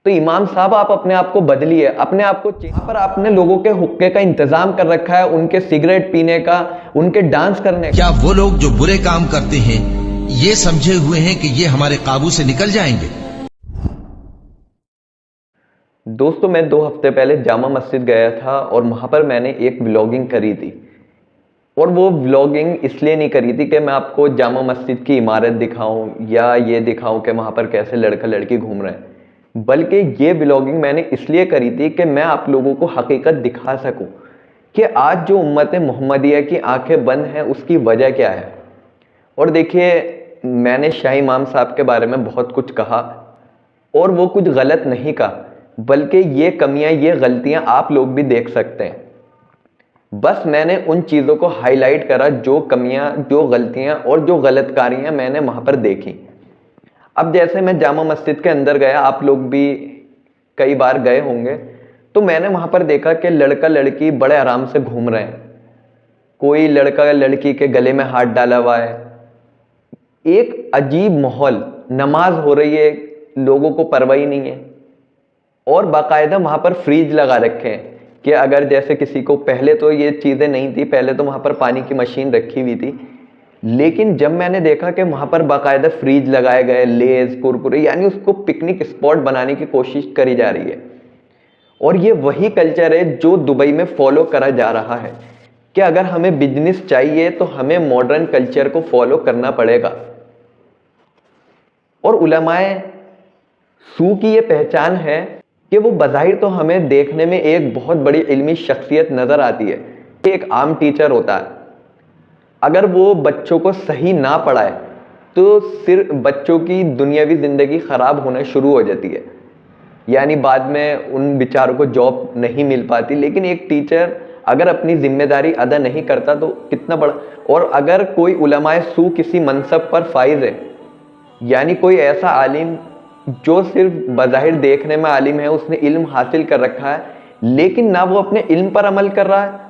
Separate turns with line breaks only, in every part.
تو امام صاحب آپ اپنے آپ کو بدلیے، اپنے آپ کو یہاں پر آپ نے لوگوں کے حقے کا انتظام کر رکھا ہے، ان کے سگریٹ پینے کا، ان کے ڈانس کرنے کا۔
کیا وہ لوگ جو برے کام کرتے ہیں یہ سمجھے ہوئے ہیں کہ یہ ہمارے قابو سے نکل جائیں گے؟
دوستو میں 2 ہفتے پہلے جامع مسجد گیا تھا اور وہاں پر میں نے ایک ولاگنگ کری تھی، اور وہ ولاگنگ اس لیے نہیں کری تھی کہ میں آپ کو جامع مسجد کی عمارت دکھاؤں یا یہ دکھاؤں کہ وہاں پر کیسے لڑکا لڑکی گھوم رہے ہیں، بلکہ یہ ولاگنگ میں نے اس لیے کری تھی کہ میں آپ لوگوں کو حقیقت دکھا سکوں کہ آج جو امت محمدیہ کی آنکھیں بند ہیں اس کی وجہ کیا ہے۔ اور دیکھیے، میں نے شاہ امام صاحب کے بارے میں بہت کچھ کہا اور وہ کچھ غلط نہیں کہا، بلکہ یہ کمیاں، یہ غلطیاں آپ لوگ بھی دیکھ سکتے ہیں۔ بس میں نے ان چیزوں کو ہائی لائٹ کرا جو کمیاں، جو غلطیاں اور جو غلط کاریاں میں نے وہاں پر دیکھی۔ اب جیسے میں جامع مسجد کے اندر گیا، آپ لوگ بھی کئی بار گئے ہوں گے، تو میں نے وہاں پر دیکھا کہ لڑکا لڑکی بڑے آرام سے گھوم رہے ہیں، کوئی لڑکا لڑکی کے گلے میں ہاتھ ڈالا ہوا ہے، ایک عجیب ماحول، نماز ہو رہی ہے، لوگوں کو پرواہ ہی نہیں ہے، اور باقاعدہ وہاں پر فریج لگا رکھے ہیں کہ اگر جیسے کسی کو، پہلے تو یہ چیزیں نہیں تھی، پہلے تو وہاں پر پانی کی مشین رکھی ہوئی تھی، لیکن جب میں نے دیکھا کہ وہاں پر باقاعدہ فریج لگائے گئے، لیز، کرکرے، یعنی اس کو پکنک اسپاٹ بنانے کی کوشش کری جا رہی ہے۔ اور یہ وہی کلچر ہے جو دبئی میں فالو کرا جا رہا ہے کہ اگر ہمیں بزنس چاہیے تو ہمیں ماڈرن کلچر کو فالو کرنا پڑے گا۔ اور علماء سو کی یہ پہچان ہے کہ وہ بظاہر تو ہمیں دیکھنے میں ایک بہت بڑی علمی شخصیت نظر آتی ہے، ایک عام ٹیچر ہوتا ہے، اگر وہ بچوں کو صحیح نہ پڑھائے تو صرف بچوں کی دنیاوی زندگی خراب ہونا شروع ہو جاتی ہے، یعنی بعد میں ان بیچاروں کو جاب نہیں مل پاتی۔ لیکن ایک ٹیچر اگر اپنی ذمہ داری ادا نہیں کرتا تو کتنا بڑا، اور اگر کوئی علماء سو کسی منصب پر فائز ہے، یعنی کوئی ایسا عالم جو صرف بظاہر دیکھنے میں عالم ہے، اس نے علم حاصل کر رکھا ہے، لیکن نہ وہ اپنے علم پر عمل کر رہا ہے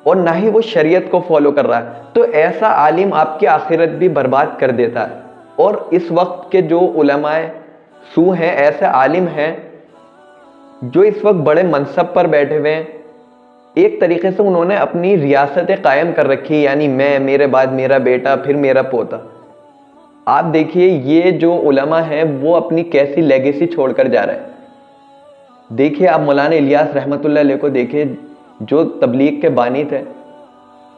اور نہ ہی وہ شریعت کو فالو کر رہا ہے، تو ایسا عالم آپ کی آخرت بھی برباد کر دیتا ہے۔ اور اس وقت کے جو علماء سو ہیں، ایسے عالم ہیں جو اس وقت بڑے منصب پر بیٹھے ہوئے ہیں، ایک طریقے سے انہوں نے اپنی ریاستیں قائم کر رکھی، یعنی میں، میرے بعد میرا بیٹا، پھر میرا پوتا۔ آپ دیکھیے یہ جو علماء ہیں وہ اپنی کیسی لیگیسی چھوڑ کر جا رہے ہیں۔ دیکھیے آپ مولانا الیاس رحمۃ اللہ علیہ کو دیکھیے، جو تبلیغ کے بانی تھے،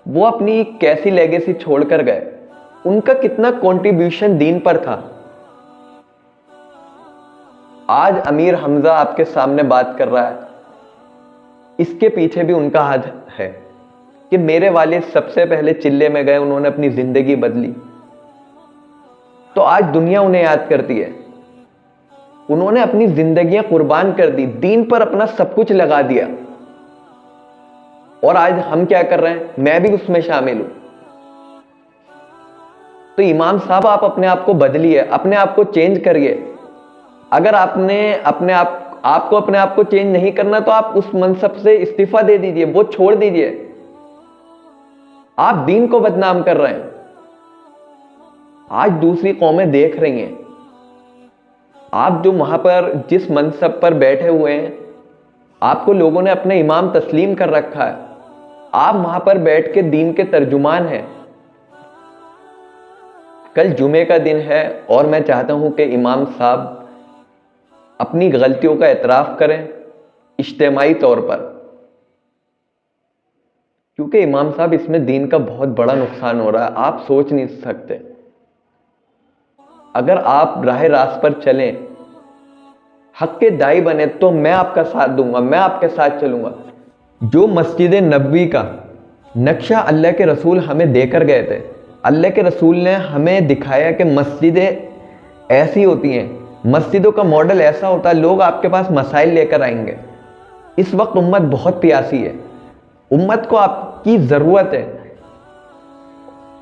وہ اپنی کیسی لیگیسی چھوڑ کر گئے، ان کا کتنا کنٹریبیوشن دین پر تھا۔ آج امیر حمزہ آپ کے سامنے بات کر رہا ہے، اس کے پیچھے بھی ان کا ہاتھ ہے کہ میرے والد سب سے پہلے چلے میں گئے، انہوں نے اپنی زندگی بدلی، تو آج دنیا انہیں یاد کرتی ہے۔ انہوں نے اپنی زندگیاں قربان کر دی، دین پر اپنا سب کچھ لگا دیا، اور آج ہم کیا کر رہے ہیں؟ میں بھی اس میں شامل ہوں۔ تو امام صاحب آپ اپنے آپ کو بدلیے، اپنے آپ کو چینج کریے۔ اگر آپ نے اپنے آپ کو چینج نہیں کرنا تو آپ اس منصب سے استعفیٰ دے دیجئے، وہ چھوڑ دیجئے۔ آپ دین کو بدنام کر رہے ہیں۔ آج دوسری قومیں دیکھ رہی ہیں، آپ جو وہاں پر جس منصب پر بیٹھے ہوئے ہیں، آپ کو لوگوں نے اپنے امام تسلیم کر رکھا ہے، آپ وہاں پر بیٹھ کے دین کے ترجمان ہیں۔ کل جمعے کا دن ہے اور میں چاہتا ہوں کہ امام صاحب اپنی غلطیوں کا اعتراف کریں اجتماعی طور پر، کیونکہ امام صاحب اس میں دین کا بہت بڑا نقصان ہو رہا ہے، آپ سوچ نہیں سکتے۔ اگر آپ راہ راست پر چلیں، حق کے داعی بنے، تو میں آپ کا ساتھ دوں گا، میں آپ کے ساتھ چلوں گا۔ جو مسجد نبوی کا نقشہ اللہ کے رسول ہمیں دے کر گئے تھے، اللہ کے رسول نے ہمیں دکھایا کہ مسجدیں ایسی ہوتی ہیں، مسجدوں کا ماڈل ایسا ہوتا ہے، لوگ آپ کے پاس مسائل لے کر آئیں گے۔ اس وقت امت بہت پیاسی ہے، امت کو آپ کی ضرورت ہے،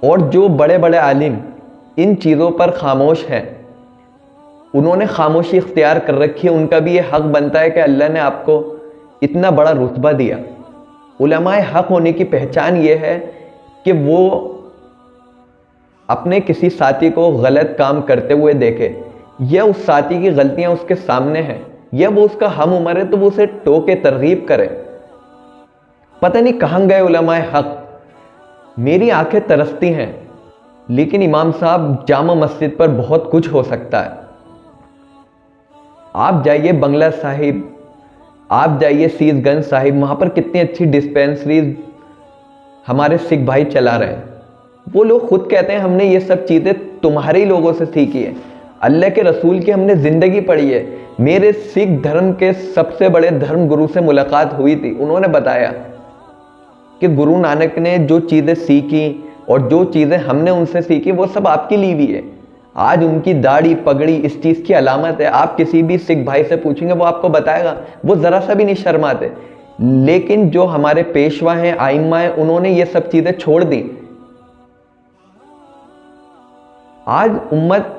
اور جو بڑے بڑے عالم ان چیزوں پر خاموش ہیں، انہوں نے خاموشی اختیار کر رکھی ہے، ان کا بھی یہ حق بنتا ہے کہ اللہ نے آپ کو اتنا بڑا رتبہ دیا۔ علماء حق ہونے کی پہچان یہ ہے کہ وہ اپنے کسی ساتھی کو غلط کام کرتے ہوئے دیکھے، یا اس ساتھی کی غلطیاں اس کے سامنے ہیں، یا وہ اس کا ہم عمر ہے تو وہ اسے ٹوکے ترغیب کرے. پتہ نہیں کہاں گئے علماء حق. میری آنکھیں ترستی ہیں، لیکن امام صاحب جامع مسجد پر بہت کچھ ہو سکتا ہے. آپ جائیے بنگلہ صاحب، آپ جائیے سیز گنج صاحب، وہاں پر کتنی اچھی ڈسپینسریز ہمارے سکھ بھائی چلا رہے ہیں. وہ لوگ خود کہتے ہیں ہم نے یہ سب چیزیں تمہارے ہی لوگوں سے سیکھی ہے، اللہ کے رسول کی ہم نے زندگی پڑھی ہے. میرے سکھ دھرم کے سب سے بڑے دھرم گرو سے ملاقات ہوئی تھی، انہوں نے بتایا کہ گرو نانک نے جو چیزیں سیکھی اور جو چیزیں ہم نے ان سے سیکھی وہ سب آپ کی لی ہوئی ہے. آج ان کی داڑھی پگڑی اس چیز کی علامت ہے. آپ کسی بھی سکھ بھائی سے پوچھیں گے وہ آپ کو بتائے گا، وہ ذرا سا بھی نہیں شرماتے. لیکن جو ہمارے پیشوا ہیں، آئمہ ہیں، انہوں نے یہ سب چیزیں چھوڑ دیں. آج امت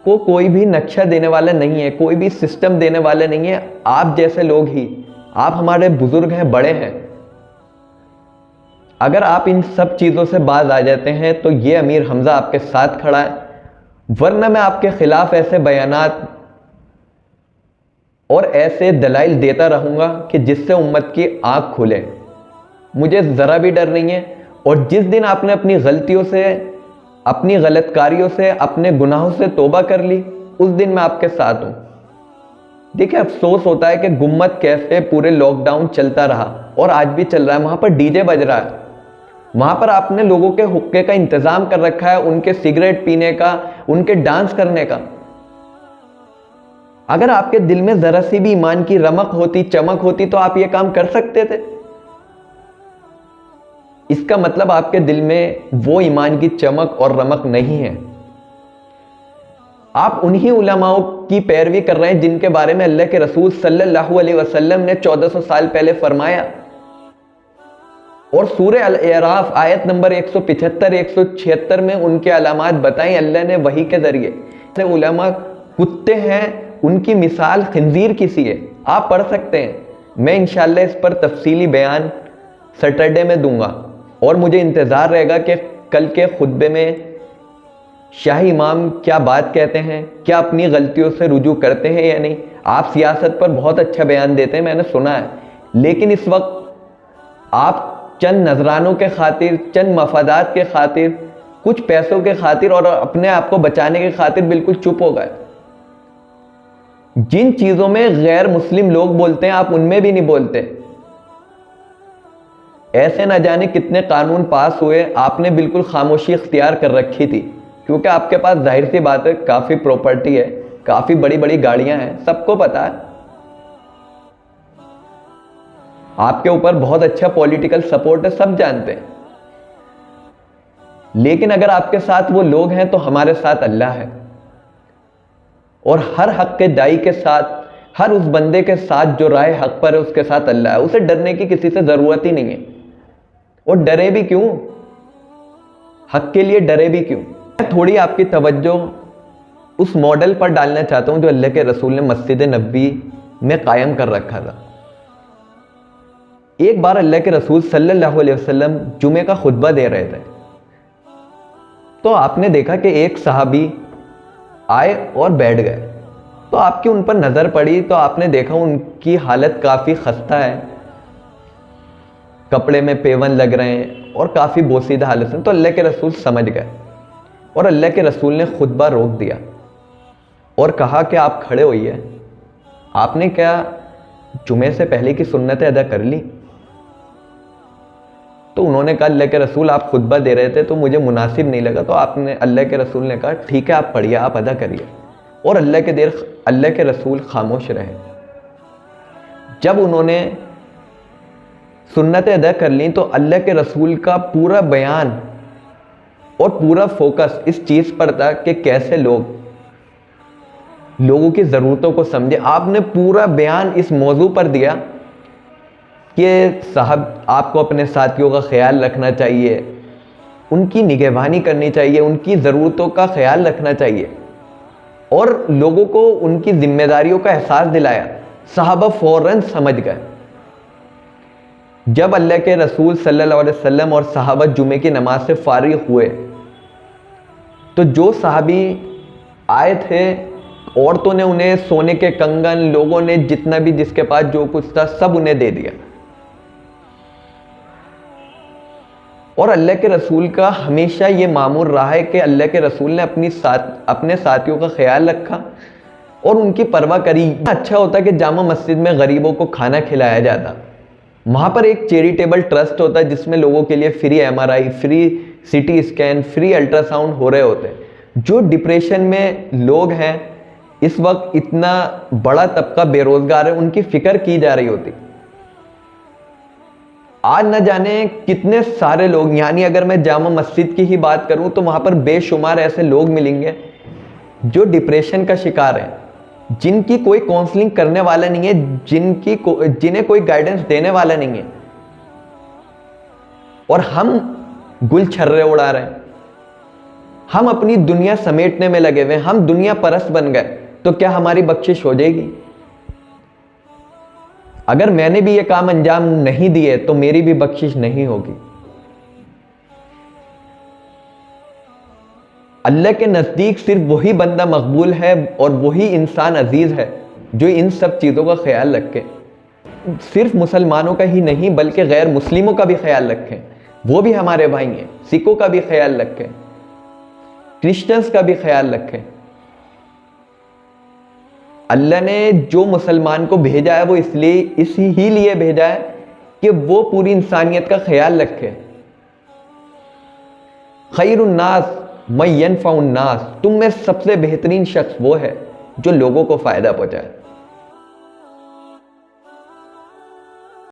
کو کوئی بھی نقشہ دینے والا نہیں ہے، کوئی بھی سسٹم دینے والا نہیں ہے. آپ جیسے لوگ ہی، آپ ہمارے بزرگ ہیں، بڑے ہیں. اگر آپ ان سب چیزوں سے باز آ جاتے ہیں تو یہ امیر حمزہ آپ کے ساتھ کھڑا ہے، ورنہ میں آپ کے خلاف ایسے بیانات اور ایسے دلائل دیتا رہوں گا کہ جس سے امت کی آنکھ کھلے. مجھے ذرا بھی ڈر نہیں ہے. اور جس دن آپ نے اپنی غلطیوں سے، اپنی غلط کاریوں سے، اپنے گناہوں سے توبہ کر لی، اس دن میں آپ کے ساتھ ہوں. دیکھیں افسوس ہوتا ہے کہ گمت کیفے پورے لاک ڈاؤن چلتا رہا اور آج بھی چل رہا ہے. وہاں پر ڈی جے بج رہا ہے، وہاں پر آپ نے لوگوں کے حقے کا انتظام کر رکھا ہے، ان کے سگریٹ پینے کا، ان کے ڈانس کرنے کا. اگر آپ کے دل میں ذرا سی بھی ایمان کی رمق ہوتی، چمک ہوتی تو آپ یہ کام کر سکتے تھے. اس کا مطلب آپ کے دل میں وہ ایمان کی چمک اور رمق نہیں ہے. آپ انہی علماء کی پیروی کر رہے ہیں جن کے بارے میں اللہ کے رسول صلی اللہ علیہ وسلم نے 1400 سال پہلے فرمایا. اور سورہ الاعراف آیت نمبر 175 176 میں ان کے علامات بتائیں اللہ نے وحی کے ذریعے. علماء کتے ہیں، ان کی مثال خنزیر کی سی ہے. آپ پڑھ سکتے ہیں. میں انشاءاللہ اس پر تفصیلی بیان سیٹرڈے میں دوں گا، اور مجھے انتظار رہے گا کہ کل کے خطبے میں شاہی امام کیا بات کہتے ہیں، کیا اپنی غلطیوں سے رجوع کرتے ہیں یا نہیں. آپ سیاست پر بہت اچھا بیان دیتے ہیں، میں نے سنا ہے، لیکن اس وقت آپ چند نذرانوں کے خاطر، چند مفادات کے خاطر، کچھ پیسوں کے خاطر اور اپنے آپ کو بچانے کے خاطر بالکل چپ ہو گئے. جن چیزوں میں غیر مسلم لوگ بولتے ہیں آپ ان میں بھی نہیں بولتے. ایسے نہ جانے کتنے قانون پاس ہوئے، آپ نے بالکل خاموشی اختیار کر رکھی تھی، کیونکہ آپ کے پاس ظاہر سی بات ہے کافی پراپرٹی ہے، کافی بڑی بڑی گاڑیاں ہیں، سب کو پتا ہے. آپ کے اوپر بہت اچھا پولیٹیکل سپورٹ ہے، سب جانتے ہیں. لیکن اگر آپ کے ساتھ وہ لوگ ہیں تو ہمارے ساتھ اللہ ہے. اور ہر حق کے دائی کے ساتھ، ہر اس بندے کے ساتھ جو رائے حق پر ہے، اس کے ساتھ اللہ ہے. اسے ڈرنے کی کسی سے ضرورت ہی نہیں ہے. اور ڈرے بھی کیوں؟ حق کے لیے ڈرے بھی کیوں؟ میں تھوڑی آپ کی توجہ اس ماڈل پر ڈالنا چاہتا ہوں جو اللہ کے رسول نے مسجد نبوی میں قائم کر رکھا تھا. ایک بار اللہ کے رسول صلی اللہ علیہ وسلم جمعے کا خطبہ دے رہے تھے، تو آپ نے دیکھا کہ ایک صحابی آئے اور بیٹھ گئے. تو آپ کی ان پر نظر پڑی تو آپ نے دیکھا ان کی حالت کافی خستہ ہے، کپڑے میں پیون لگ رہے ہیں اور کافی بوسیدہ حالت ہے. تو اللہ کے رسول سمجھ گئے اور اللہ کے رسول نے خطبہ روک دیا اور کہا کہ آپ کھڑے ہوئیے. آپ نے کیا جمعے سے پہلے کی سنتیں ادا کر لی؟ تو انہوں نے کہا اللہ کے رسول آپ خطبہ دے رہے تھے تو مجھے مناسب نہیں لگا. تو اللہ کے رسول نے کہا ٹھیک ہے آپ پڑھیے، آپ ادا کریے. اور اللہ کے رسول خاموش رہے. جب انہوں نے سنتیں ادا کر لیں تو اللہ کے رسول کا پورا بیان اور پورا فوکس اس چیز پر تھا کہ کیسے لوگوں کی ضرورتوں کو سمجھے. آپ نے پورا بیان اس موضوع پر دیا کہ صاحب آپ کو اپنے ساتھیوں کا خیال رکھنا چاہیے، ان کی نگہبانی کرنی چاہیے، ان کی ضرورتوں کا خیال رکھنا چاہیے، اور لوگوں کو ان کی ذمہ داریوں کا احساس دلایا. صحابہ فوراً سمجھ گئے. جب اللہ کے رسول صلی اللہ علیہ وسلم اور صحابہ جمعے کی نماز سے فارغ ہوئے تو جو صحابی آئے تھے عورتوں نے انہیں سونے کے کنگن، لوگوں نے جتنا بھی جس کے پاس جو کچھ تھا سب انہیں دے دیا. اور اللہ کے رسول کا ہمیشہ یہ معمول رہا ہے کہ اللہ کے رسول نے اپنے ساتھیوں کا خیال رکھا اور ان کی پرواہ کری. اچھا ہوتا کہ جامع مسجد میں غریبوں کو کھانا کھلایا جاتا. وہاں پر ایک چیریٹیبل ٹرسٹ ہوتا ہے جس میں لوگوں کے لیے free MRI، free CT scan, free ultrasound ہو رہے ہوتے ہیں. جو ڈپریشن میں لوگ ہیں اس وقت، اتنا بڑا طبقہ بے روزگار ہے، ان کی فکر کی جا رہی ہوتی. آج نہ جانے کتنے سارے لوگ، یعنی اگر میں جامع مسجد کی ہی بات کروں تو وہاں پر بے شمار ایسے لوگ ملیں گے جو ڈپریشن کا شکار ہیں، جن کی کوئی کاؤنسلنگ کرنے والا نہیں ہے، جنہیں کوئی گائیڈنس دینے والا نہیں ہے، اور ہم گل چھرے اڑا رہے ہیں. ہم اپنی دنیا سمیٹنے میں لگے ہوئے ہیں، ہم دنیا پرست بن گئے. تو کیا ہماری بخشش ہو جائے گی؟ اگر میں نے بھی یہ کام انجام نہیں دیے تو میری بھی بخشش نہیں ہوگی. اللہ کے نزدیک صرف وہی بندہ مقبول ہے اور وہی انسان عزیز ہے جو ان سب چیزوں کا خیال رکھے. صرف مسلمانوں کا ہی نہیں بلکہ غیر مسلموں کا بھی خیال رکھیں، وہ بھی ہمارے بھائی ہیں. سکھوں کا بھی خیال رکھیں، کرسچنز کا بھی خیال رکھیں. اللہ نے جو مسلمان کو بھیجا ہے وہ اس ہی لیے بھیجا ہے کہ وہ پوری انسانیت کا خیال رکھے. خیر الناس من ینفع الناس، تم میں سب سے بہترین شخص وہ ہے جو لوگوں کو فائدہ پہنچائے.